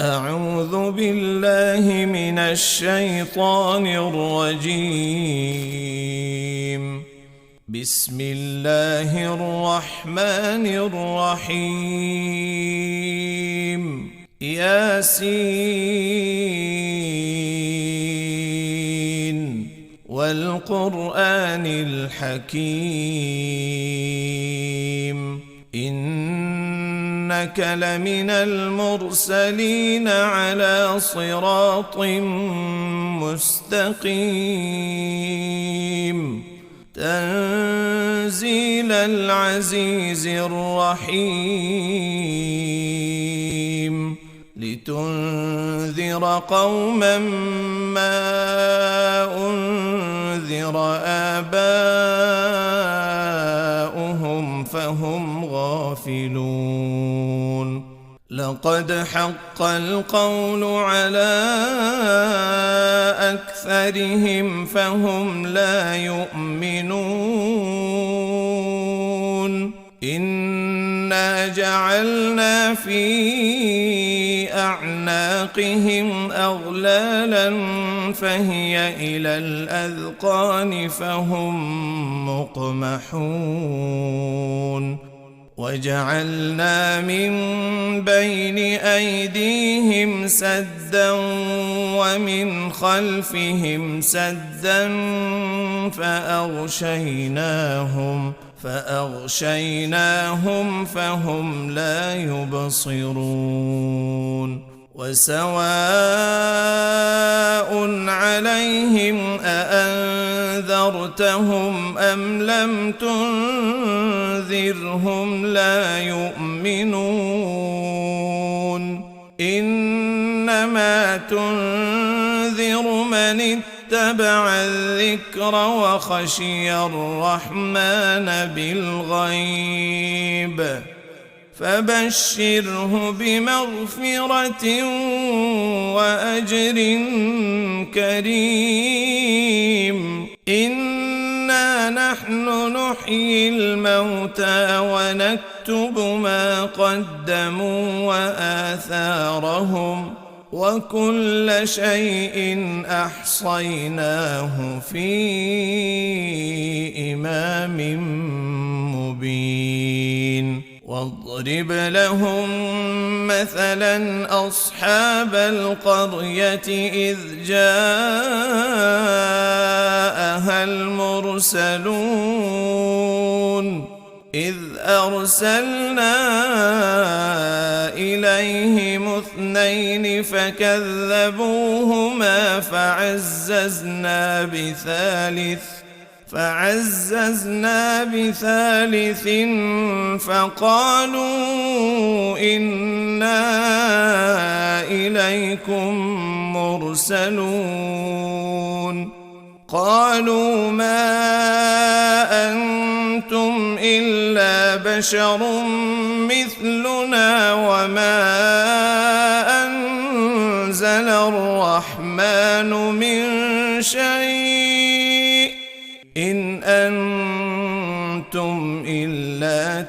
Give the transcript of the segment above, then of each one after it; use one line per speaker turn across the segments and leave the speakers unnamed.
أعوذ بالله من الشيطان الرجيم. بسم الله الرحمن الرحيم. ياسين والقرآن الحكيم إنك لمن المرسلين على صراط مستقيم تنزيل العزيز الرحيم لتنذر قوما ما أنذر آباؤهم فهم غافلون لقد حق القول على أكثرهم فهم لا يؤمنون إنا جعلنا في أعناقهم أغلالا فهي إلى الأذقان فهم مقمحون وجعلنا من بين أيديهم سدا ومن خلفهم سدا فأغشيناهم فهم لا يبصرون وسواء عليهم أأنذرتهم أم لم تنذرهم لا يؤمنون إنما تنذر من اتبع الذكر وخشي الرحمن بالغيب فبشره بمغفرة وأجر كريم إنا نحن نحيي الموتى ونكتب ما قدموا وآثارهم وكل شيء أحصيناه في إمام مبين واضرب لهم مثلا أصحاب القرية إذ جاءها المرسلون إذ أرسلنا إليهم اثنين فكذبوهما فعززنا بثالث فقالوا إنا إليكم مرسلون قالوا ما أنتم إلا بشر مثلنا وما أنزل الرحمن من شيء إن أنتم إلا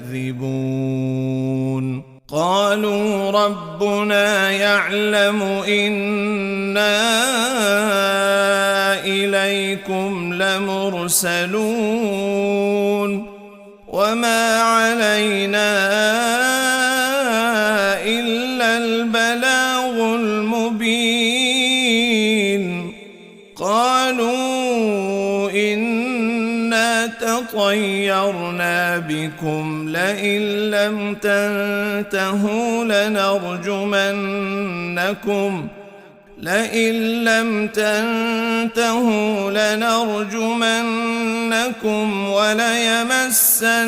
تكذبون قالوا ربنا يعلم إنا إليكم لمرسلون وما علينا إلا البلاغ المبين قالوا إنا تطيرنا بكم لئن لم تنتهوا لنرجمنكم وليمسنكم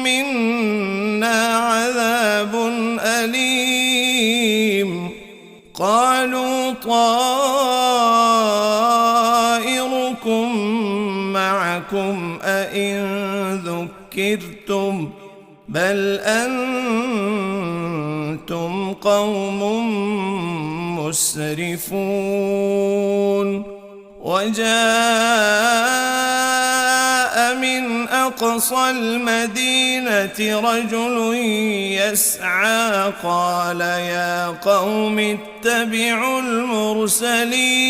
منا عذاب أليم قالوا طائركم معكم أئن ذكرتم بل أنتم قوم مسرفون وجاء من أقصى أقصى المدينة رجل يسعى قال يا قوم اتبعوا المرسلين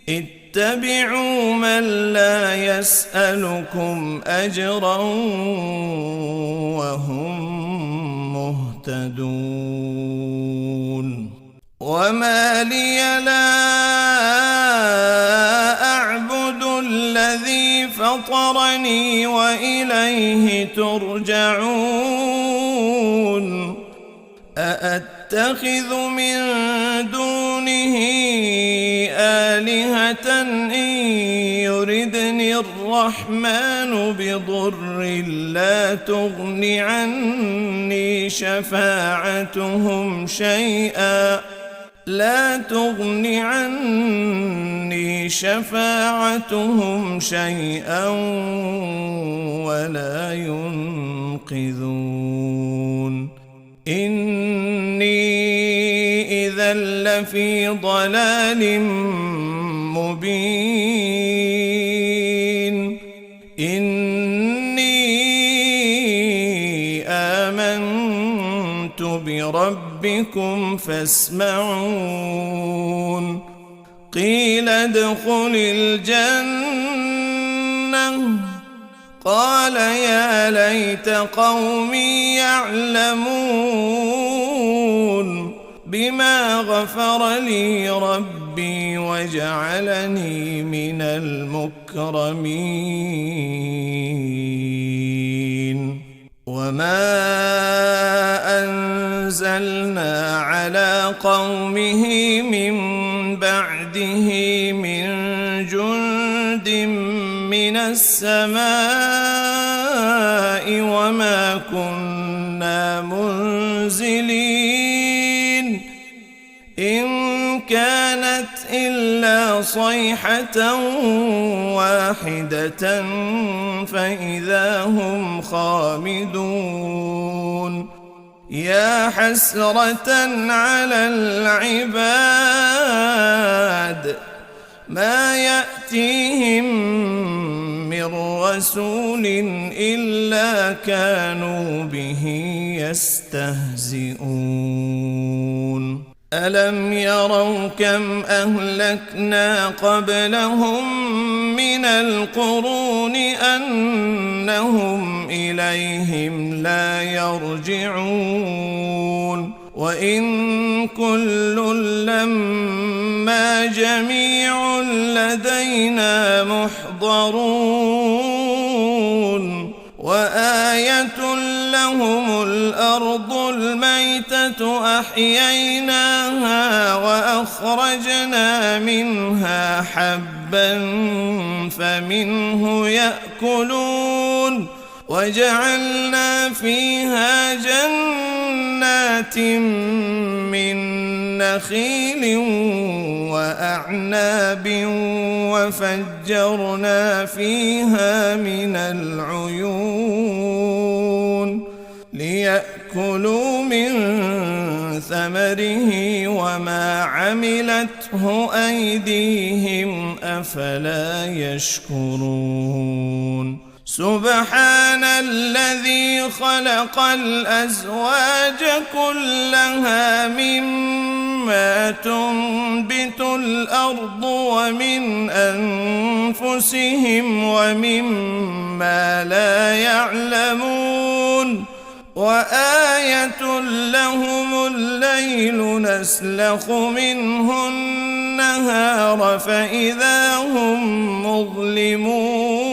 اتبعوا من لا يسألكم أجرا وهم مهتدون وما لي لا أعبد الذي فطرني وإليه ترجعون أأتخذ من دونه آلهة إن يردني الرحمن بضر لا تغن عني شفاعتهم شيئا ولا ينقذون إني إذا لفي ضلال مبين إني آمنت بربكم فاسمعون قيل ادخل الجنة قال يا ليت قومي يعلمون بما غفر لي ربي وجعلني من المكرمين وما أنزلنا على قومه من بعده من جند من السماء وما كنا منزلين إن كانت إلا صيحة واحدة فإذا هم خامدون يا حسرة على العباد ما يأتيهم من رسول إلا كانوا به يستهزئون ألم يروا كم أهلكنا قبلهم من القرون أنهم إليهم لا يرجعون وإن كل لما جميع لدينا محضرون وآية لهم الأرض الميتة أحييناها وأخرجنا منها حبا فمنه يأكلون وجعلنا فيها جنات من نخيل وأعناب وفجرنا فيها من العيون ليأكلوا من ثمره وما عملته أيديهم أفلا يشكرون سبحان الذي خلق الأزواج كلها مما تنبت الأرض ومن أنفسهم ومما لا يعلمون وآية لهم الليل نسلخ منه النهار فإذا هم مظلمون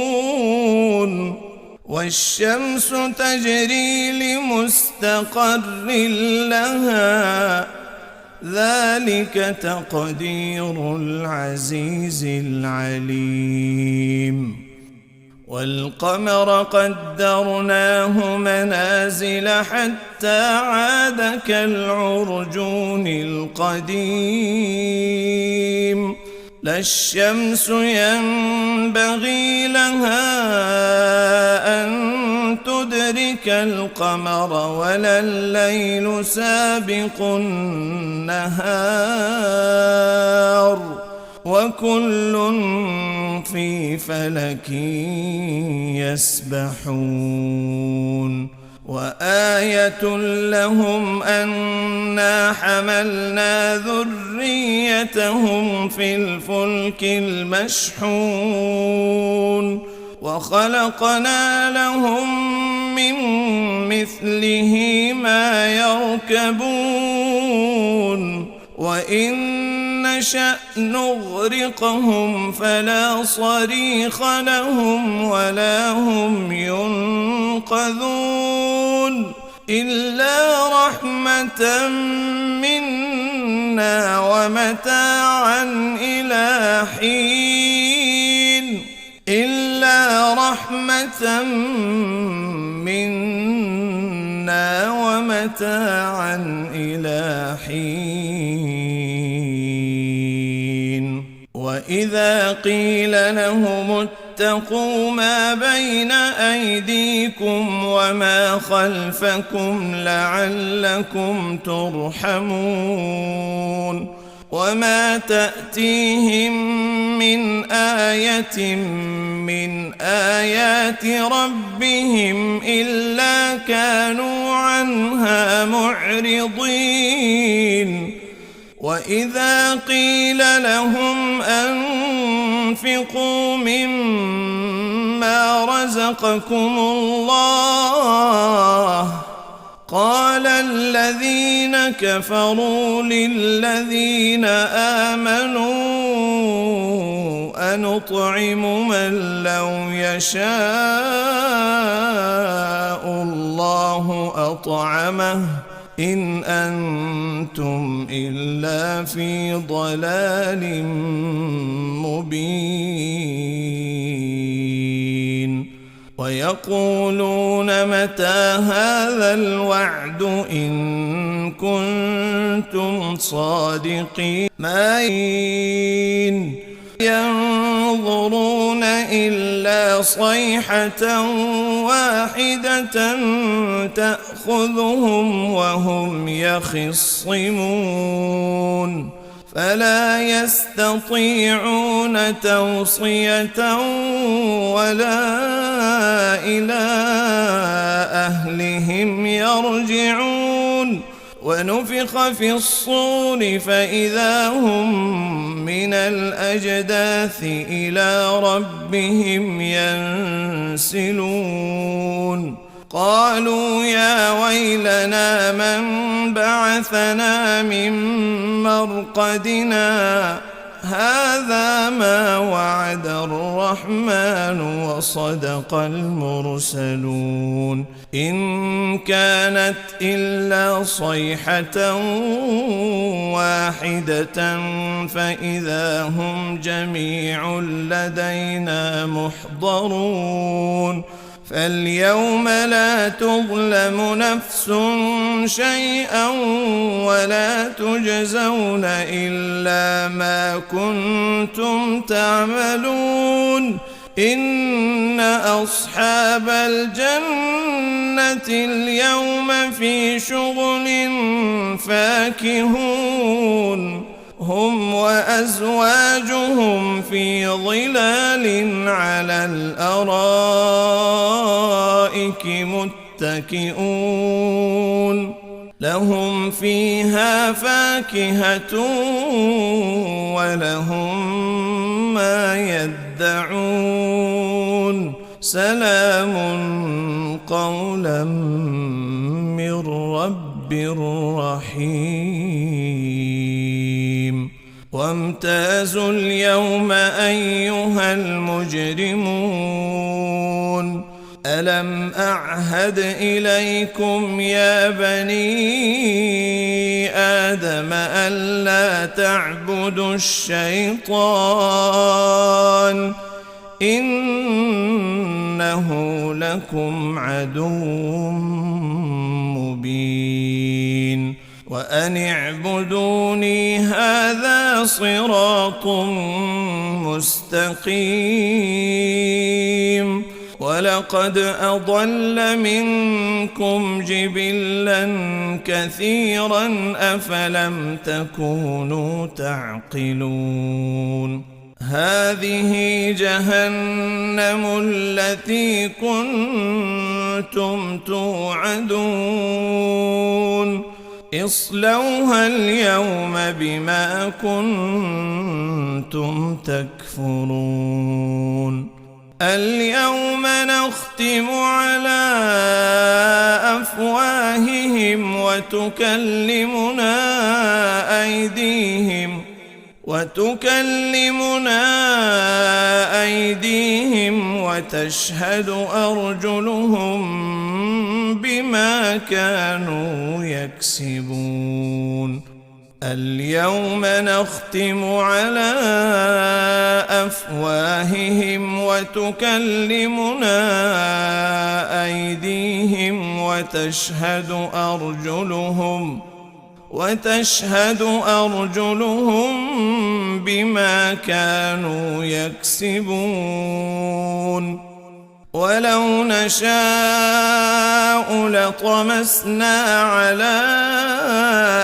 والشمس تجري لمستقر لها ذلك تقدير العزيز العليم والقمر قدرناه منازل حتى عاد كالعرجون القديم لا الشمس ينبغي لها أن تدرك القمر ولا الليل سابق النهار وكل في فلك يسبحون وآية لهم أنا حملنا ذريتهم في الفلك المشحون وخلقنا لهم من مثله ما يركبون وإن نشأ نغرقهم فلا صريخ لهم ولا هم ينقذون إلا رحمة منا ومتاعا إلى حين إلا رحمة منا ومتاعا إلى حين وإذا قيل لهم اتقوا ما بين أيديكم وما خلفكم لعلكم ترحمون وما تأتيهم من آية من آيات ربهم إلا كانوا عنها معرضين وإذا قيل لهم أنفقوا مما رزقكم الله قال الذين كفروا للذين آمنوا أنطعم من لو يشاء الله أطعمه إن أنتم إلا في ضلال مبين ويقولون متى هذا الوعد إن كنتم صادقين ما ينظرون إلا صيحة واحدة تأخذهم وهم يخصمون فلا يستطيعون توصية ولا إلى أهلهم يرجعون ونفخ في الصور فإذا هم من الأجداث إلى ربهم ينسلون قالوا يا ويلنا من بعثنا من مرقدنا هذا ما وعد الرحمن وصدق المرسلون إن كانت إلا صيحة واحدة فإذا هم جميع لدينا محضرون فاليوم لا تظلم نفس شيئا ولا تجزون إلا ما كنتم تعملون إن أصحاب الجنة اليوم في شغل فاكهون هم وأزواجهم في ظلال على الأرائك متكئون لهم فيها فاكهة ولهم ما يدعون سلام قولا من رب رحيم وامتازوا اليوم أيها المجرمون ألم أعهد إليكم يا بني آدم ألا تعبدوا الشيطان إنه لكم عدو مبين وأن اعبدوني هذا صراط مستقيم ولقد أضل منكم جبلا كثيرا أفلم تكونوا تعقلون هذه جهنم التي كنتم توعدون اصلوها اليوم بما كنتم تكفرون اليوم نختم على أفواههم وتكلمنا أيديهم وتشهد أرجلهم بما كانوا يكسبون اليوم نختم على أفواههم وتكلمنا أيديهم وتشهد أرجلهم بما كانوا يكسبون ولو نشاء لطمسنا على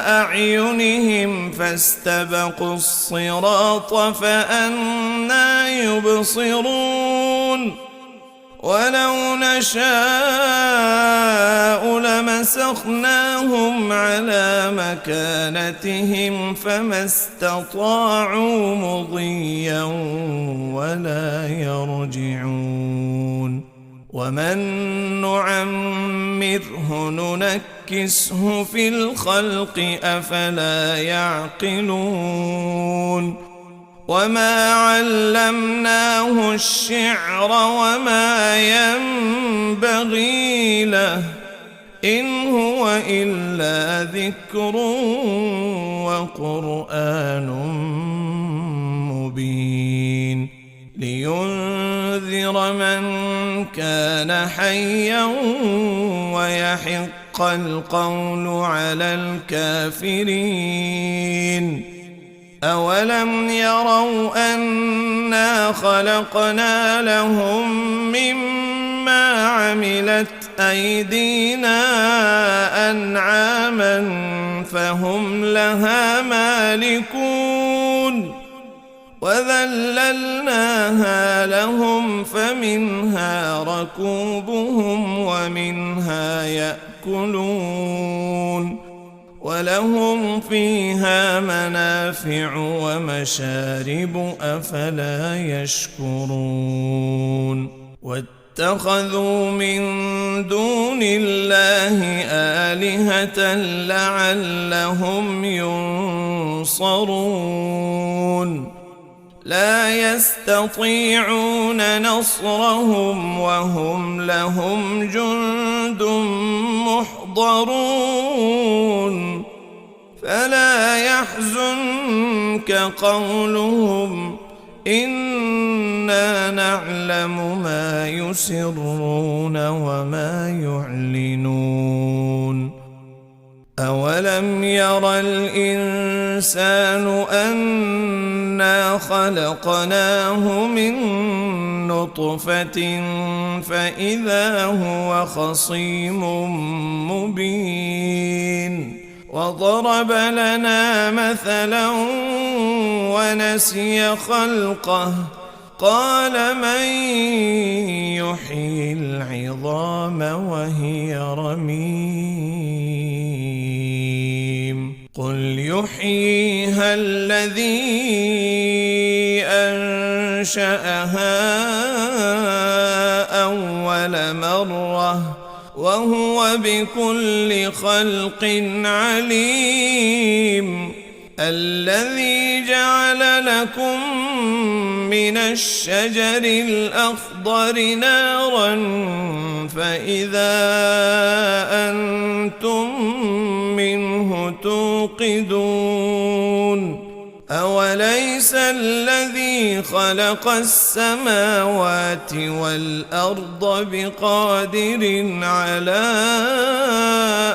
أعينهم فاستبقوا الصراط فأنى يبصرون ولو نشاء لمسخناهم على مكانتهم فما استطاعوا مضيا ولا يرجعون ومن نعمره ننكسه في الخلق أفلا يعقلون وما علمناه الشعر وما ينبغي له إن هو إلا ذكر وقرآن مبين لينذر من كان حيا ويحق القول على الكافرين أولم يروا أنا خلقنا لهم مما عملت أيدينا أنعاما فهم لها مالكون وذللناها لهم فمنها ركوبهم ومنها يأكلون ولهم فيها منافع ومشارب أفلا يشكرون واتخذوا من دون الله آلهة لعلهم ينصرون لا يستطيعون نصرهم وهم لهم جند محضرون فلا يحزنك قولهم إنا نعلم ما يسرون وما يعلنون أولم ير الإنسان أنا خلقناه من نطفة فإذا هو خصيم مبين وضرب لنا مثلا ونسي خلقه قال من يحيي العظام وهي رميم قل يحييها الذي أنشأها أول مرة وهو بكل خلق عليم الذي جعل لكم من الشجر الأخضر نارا فإذا أنتم منه توقدون أوليس الذي خلق السماوات والأرض بقادر على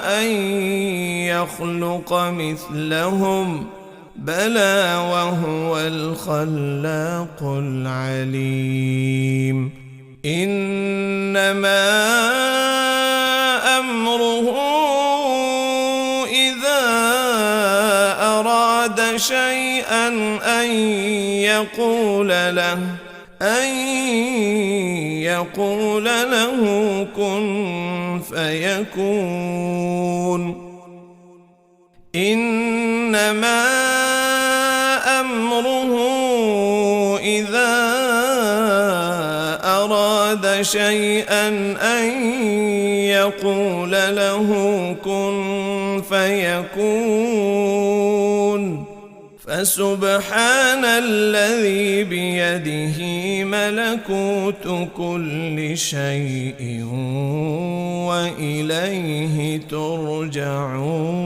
أن يخلق مثلهم بلى وهو الخلاق العليم إنما أمره إذا أراد شيئا أن يقول له كن فيكون. إنما أمره إذا أراد شيئا أن يقول له كن فيكون. فسبحان الذي بيده ملكوت كل شيء وإليه ترجعون.